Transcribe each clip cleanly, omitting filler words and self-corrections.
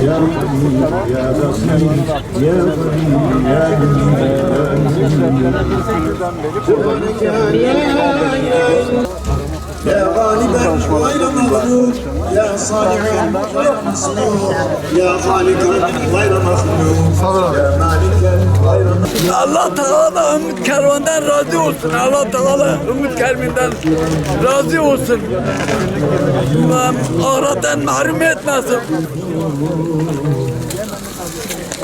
يا رحيم يا بصير يا غني يا غالبا غير مغلوب يا صانعا غير مصلوب يا خالقا غير مخلوق يا مالكا غير مخلوق. Allah Teala Ümit Kervan'dan razı olsun. Allah Teala Ümit Kervan'dan razı olsun. Ahretten mahrum etmesin.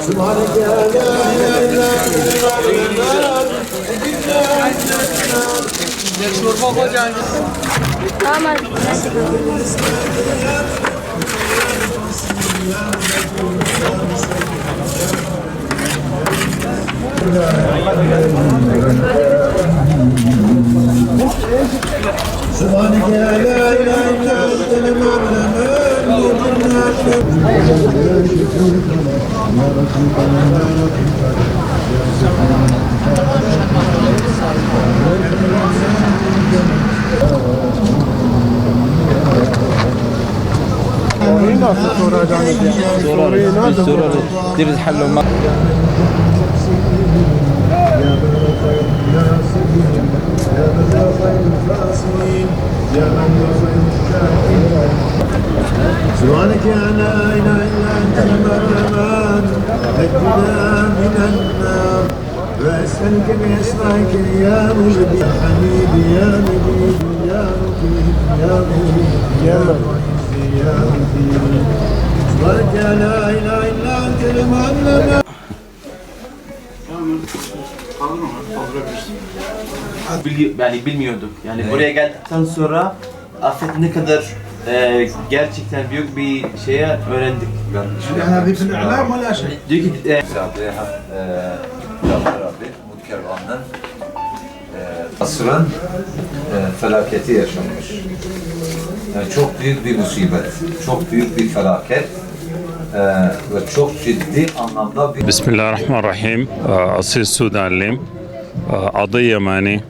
Subhaneke la ilahe illa Tamam. Subhaneke la ilahe illa Diriz hallo سبحانك لا إله إلا أنت المنان نجنا من النار وأسألك بأسمائك يا مجيب يا حميد يا مجيد يا مجيد يا مجيد يا معز يا مجيد سبحانك لا إله إلا أنت المنان. Yani bilmiyorduk. Yani buraya geldikten sonra afet ne kadar gerçekten büyük bir şeye öğrendik. هذه في الإعلام ولا شيء؟ Diyor ki Umut Kervan'dan asrın felaketi yaşanmış. Yani çok büyük bir musibet, çok büyük bir felaket ve çok ciddi anlamda bir... Bismillahirrahmanirrahim. Asil Sudanlıyım. Adı Yemeni.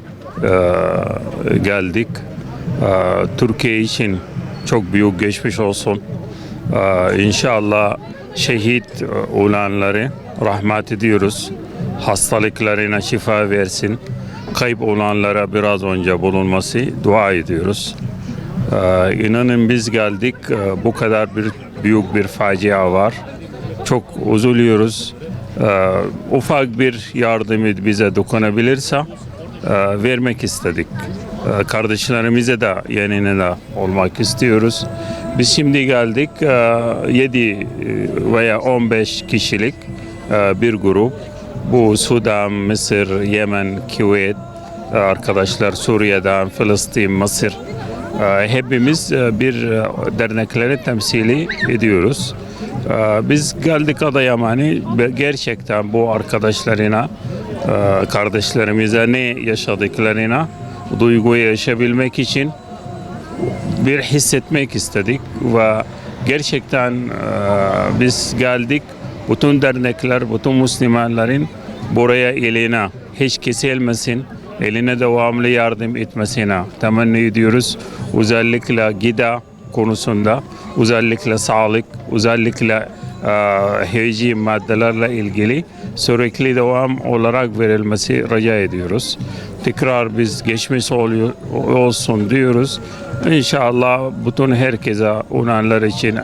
Geldik. Türkiye için çok büyük geçmiş olsun. İnşallah şehit olanları rahmet ediyoruz. Hastalıklarına şifa versin. Kayıp olanlara biraz önce bulunması dua ediyoruz. İnanın biz geldik, bu kadar büyük bir facia var. Çok üzülüyoruz. Ufak bir yardımı bize dokunabilirse vermek istedik. Kardeşlerimize de yanına olmak istiyoruz. Biz şimdi geldik 7 veya 15 kişilik bir grup. Bu Sudan, Mısır, Yemen, Kuveyt, arkadaşlar Suriye'den, Filistin, Mısır. Hepimiz bir dernekleri temsili ediyoruz. Biz geldik Adıyaman'a, gerçekten bu arkadaşlarına, kardeşlerimize ne yaşadıklarına duyguyu yaşayabilmek için bir hissetmek istedik ve gerçekten biz geldik, bütün dernekler, bütün Müslümanların buraya eline hiç kesilmesin, eline devamlı yardım etmesine temenni ediyoruz. Özellikle gıda konusunda, özellikle sağlık, özellikle hijyen maddelerle ilgili sürekli devam olarak verilmesi rica ediyoruz. Tekrar biz geçmiş olsun diyoruz. İnşallah bütün herkese, onanlar için,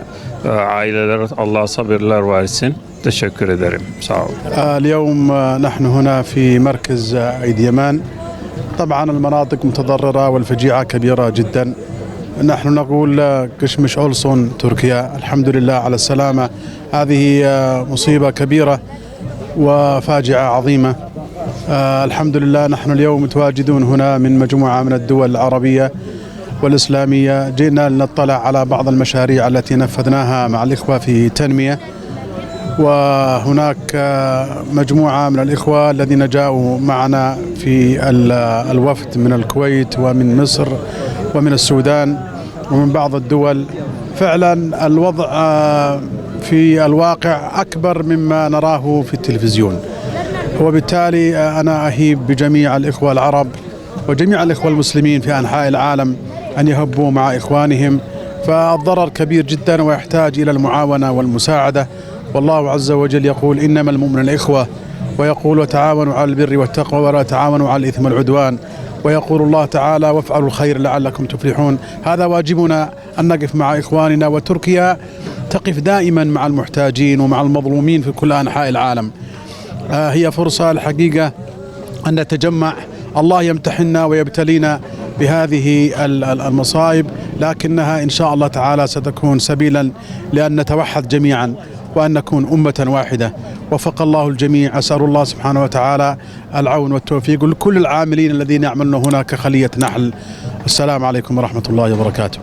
aileler Allah sabırlar versin. Teşekkür ederim. Sağ olun. اليوم نحن هنا في مركز عيد يمان. طبعا المناطق متضررة والفجيعة كبيرة جدا. نحن نقول قشمش أولسون تركيا الحمد لله على السلامة. هذه مصيبة كبيرة وفاجعة عظيمة. الحمد لله نحن اليوم متواجدون هنا من مجموعة من الدول العربية والإسلامية. جئنا لنطلع على بعض المشاريع التي نفذناها مع الإخوة في تنمية، وهناك مجموعة من الإخوة الذين جاءوا معنا في الوفد من الكويت ومن مصر ومن السودان ومن بعض الدول. فعلا الوضع في الواقع أكبر مما نراه في التلفزيون، وبالتالي أنا أهيب بجميع الإخوة العرب وجميع الإخوة المسلمين في أنحاء العالم أن يهبوا مع إخوانهم فالضرر كبير جدا ويحتاج إلى المعاونة والمساعدة. والله عز وجل يقول إنما المؤمنون إخوة، ويقول وتعاونوا على البر والتقوى ولا تعاونوا على الإثم والعدوان، ويقول الله تعالى وافعلوا الخير لعلكم تفلحون. هذا واجبنا أن نقف مع إخواننا، وتركيا تقف دائما مع المحتاجين ومع المظلومين في كل أنحاء العالم. هي فرصة الحقيقة أن نتجمع. الله يمتحننا ويبتلينا بهذه المصائب، لكنها إن شاء الله تعالى ستكون سبيلا لأن نتوحد جميعا وأن نكون أمة واحدة. وفق الله الجميع. أسأل الله سبحانه وتعالى العون والتوفيق لكل العاملين الذين يعملون هنا كخلية نحل. السلام عليكم ورحمة الله وبركاته.